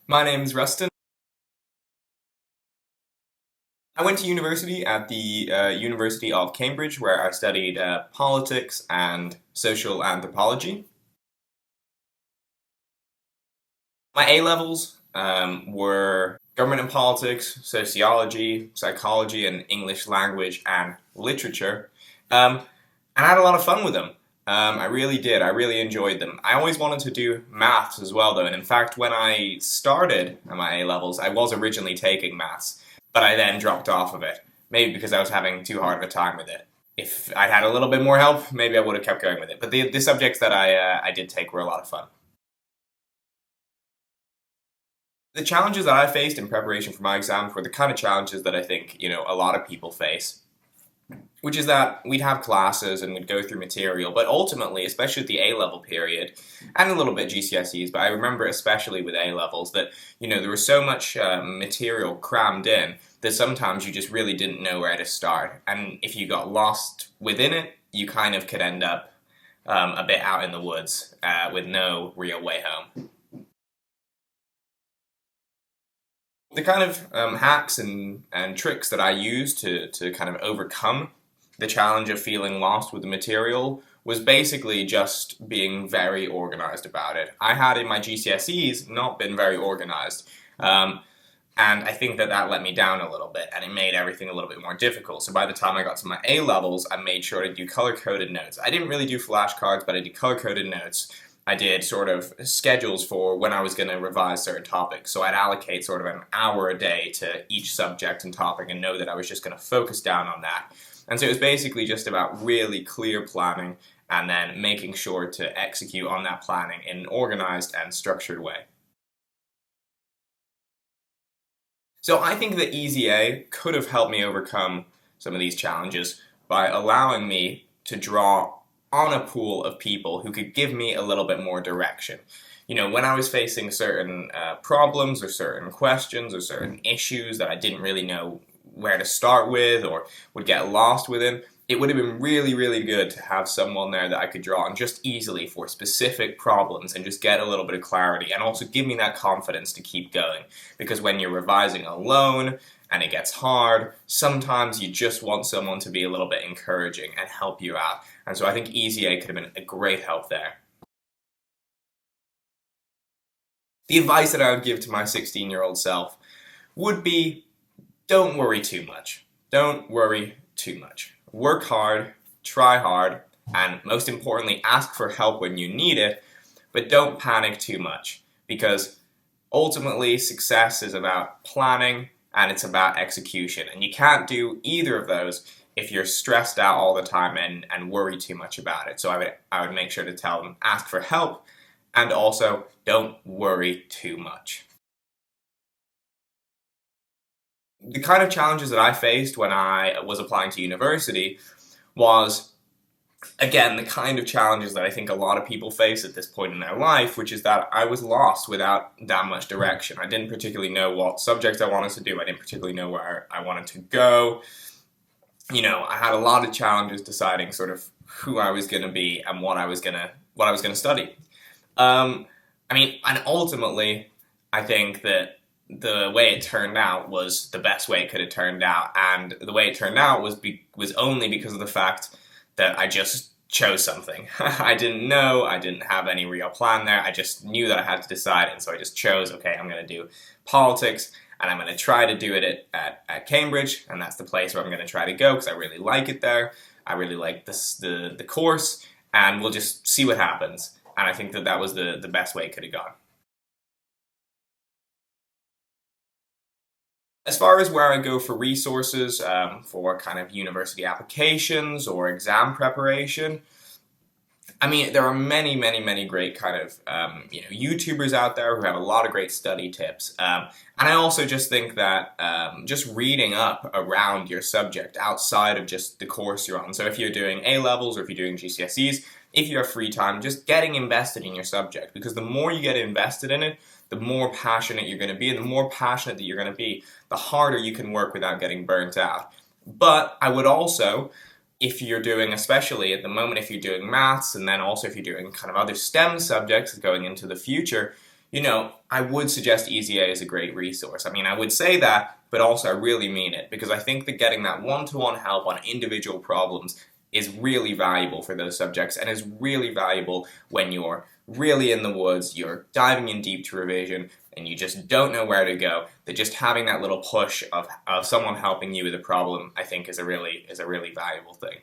My name is Rustan. I went to university at the University of Cambridge, where I studied politics and social anthropology. My A levels were government and politics, sociology, psychology, and English language and literature. And I had a lot of fun with them. I really did. I really enjoyed them. I always wanted to do maths as well, though. And in fact, when I started at my A levels, I was originally taking maths, but I then dropped off of it. Maybe because I was having too hard of a time with it. If I'd had a little bit more help, maybe I would have kept going with it. But the subjects that I did take were a lot of fun. The challenges that I faced in preparation for my exams were the kind of challenges that I think, a lot of people face, which is that we'd have classes and we'd go through material, but ultimately, especially at the A-level period, and a little bit GCSEs, but I remember especially with A-levels that, there was so much material crammed in that sometimes you just really didn't know where to start. And if you got lost within it, you kind of could end up a bit out in the woods with no real way home. The kind of hacks and tricks that I used to kind of overcome the challenge of feeling lost with the material was basically just being very organized about it. I had in my GCSEs not been very organized, and I think that let me down a little bit, and it made everything a little bit more difficult. So by the time I got to my A levels, I made sure to do color-coded notes. I didn't really do flashcards, but I did color-coded notes. I did sort of schedules for when I was going to revise certain topics. So I'd allocate sort of an hour a day to each subject and topic and know that I was just going to focus down on that. And so it was basically just about really clear planning and then making sure to execute on that planning in an organized and structured way. So I think that EasyA could have helped me overcome some of these challenges by allowing me to draw on a pool of people who could give me a little bit more direction. When I was facing certain problems or certain questions or certain issues that I didn't really know where to start with or would get lost within, it would have been really, really good to have someone there that I could draw on just easily for specific problems and just get a little bit of clarity and also give me that confidence to keep going. Because when you're revising alone and it gets hard, sometimes you just want someone to be a little bit encouraging and help you out. And so I think EasyA could have been a great help there. The advice that I would give to my 16-year-old self would be, don't worry too much. Don't worry too much. Work hard, try hard, and most importantly, ask for help when you need it, but don't panic too much, because ultimately success is about planning and it's about execution, and you can't do either of those if you're stressed out all the time and worry too much about it. So I would make sure to tell them, ask for help, and also don't worry too much. The kind of challenges that I faced when I was applying to university was, again, the kind of challenges that I think a lot of people face at this point in their life, which is that I was lost without that much direction. I didn't particularly know what subjects I wanted to do. I didn't particularly know where I wanted to go. I had a lot of challenges deciding sort of who I was going to be and what I was going to study. And ultimately, I think that the way it turned out was the best way it could have turned out, and the way it turned out was only because of the fact that I just chose something. I didn't know, I didn't have any real plan there, I just knew that I had to decide, and so I just chose, okay, I'm going to do politics, and I'm going to try to do it at Cambridge, and that's the place where I'm going to try to go, because I really like it there, I really like the course, and we'll just see what happens, and I think that was the best way it could have gone. As far as where I go for resources for kind of university applications or exam preparation, there are many, many, many great kind of YouTubers out there who have a lot of great study tips. And I also just think that just reading up around your subject outside of just the course you're on. So if you're doing A levels or if you're doing GCSEs, if you have free time, just getting invested in your subject, because the more you get invested in it, the more passionate you're going to be, and the more passionate that you're going to be, the harder you can work without getting burnt out. But I would also, if you're doing, especially at the moment, if you're doing maths, and then also if you're doing kind of other STEM subjects going into the future, I would suggest EasyA is a great resource. I mean, I would say that, but also I really mean it, because I think that getting that one-to-one help on individual problems is really valuable for those subjects, and is really valuable when you're really in the woods, you're diving in deep to revision, and you just don't know where to go. That just having that little push of someone helping you with a problem, I think, is a really valuable thing.